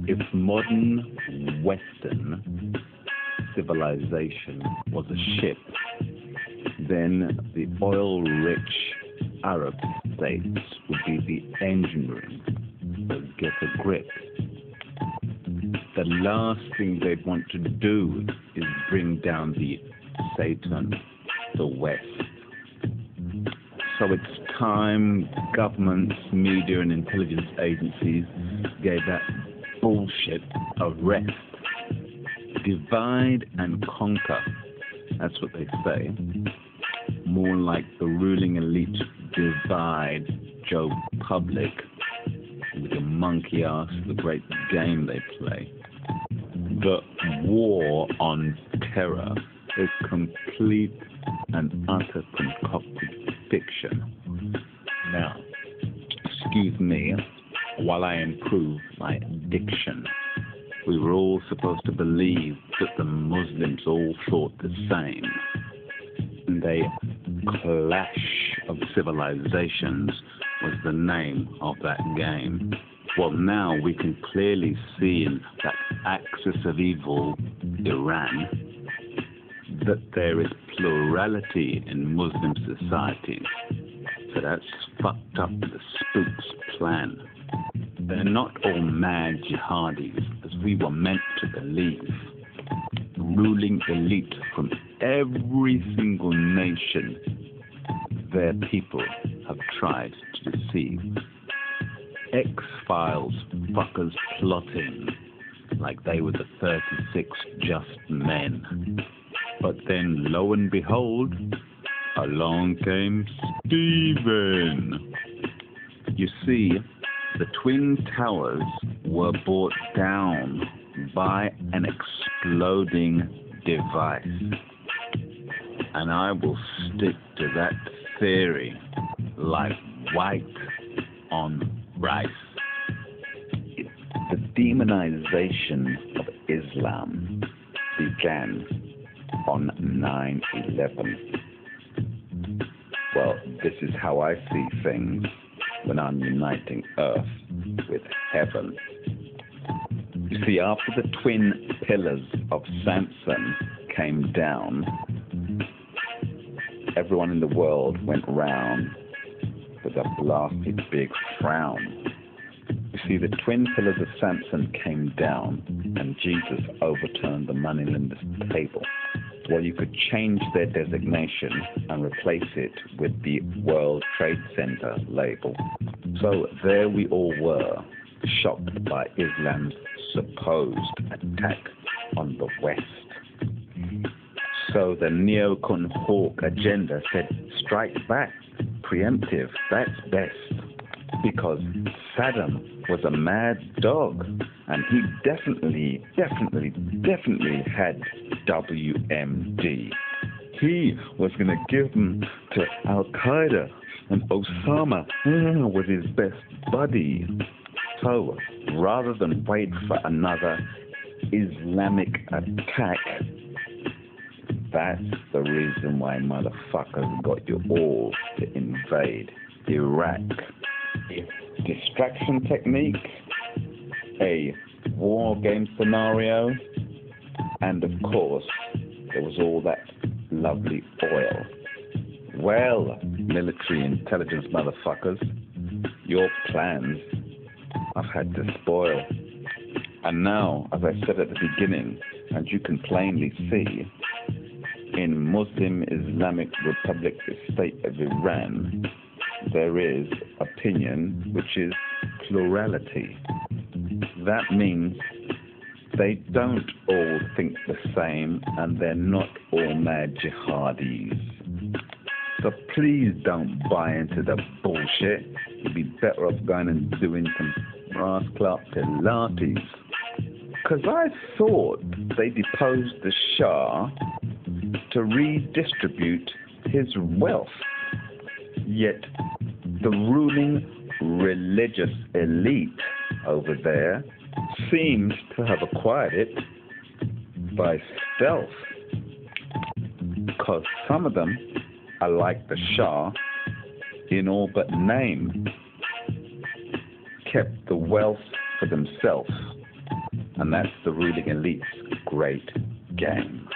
If modern Western civilization was a ship, then the oil-rich Arab states would be the engine room. So get a grip. The last thing they'd want to do is bring down the Satan, the West. So it's time governments, media, and intelligence agencies gave that bullshit a rest. Divide and conquer. That's what they say. More like the ruling elite divide Joe Public with a monkey ass, the great game they play. The war on terror is complete and utter concocted fiction. Now, excuse me while I improve my diction. We were all supposed to believe that the Muslims all thought the same. The clash of civilizations was the name of that game. Well, now we can clearly see in that axis of evil, Iran, that there is plurality in Muslim societies. So that's fucked up the spooks' plan. They're not all mad jihadis, as we were meant to believe. Ruling elite from every single nation, their people have tried to deceive. X-Files fuckers plotting like they were the 36 just men. But then, lo and behold, along came Stephen. You see, the Twin Towers were brought down by an exploding device. And I will stick to that theory like white on rice. The demonization of Islam began on 9/11. Well, this is how I see things when I'm uniting earth with heaven. You see, after the twin pillars of Samson came down, everyone in the world went round with a blasted big frown. You see, the twin pillars of Samson came down and Jesus overturned the moneylender's table. Well, you could change their designation and replace it with the World Trade Center label. So there we all were, shocked by Islam's supposed attack on the West. So the neocon hawk agenda said, strike back, preemptive, that's best. Because Saddam was a mad dog, and he definitely had WMD. He was going to give them to Al-Qaeda, and Osama was his best buddy. So, rather than wait for another Islamic attack, that's the reason why motherfuckers got you all to invade Iraq. Distraction technique, a war game scenario, and of course, there was all that lovely oil. Well, military intelligence motherfuckers, your plans I've had to spoil. And now, as I said at the beginning, and you can plainly see, in Muslim Islamic Republic, the state of Iran, there is opinion, which is plurality. That means they don't all think the same, and they're not all mad jihadis. So please don't buy into the bullshit. You'd be better off going and doing some brass clock Pilates. Because I thought they deposed the Shah to redistribute his wealth. Yet the ruling religious elite over there seems to have acquired it by stealth. Because some of them are like the Shah in all but name, kept the wealth for themselves. And that's the ruling elite's great game.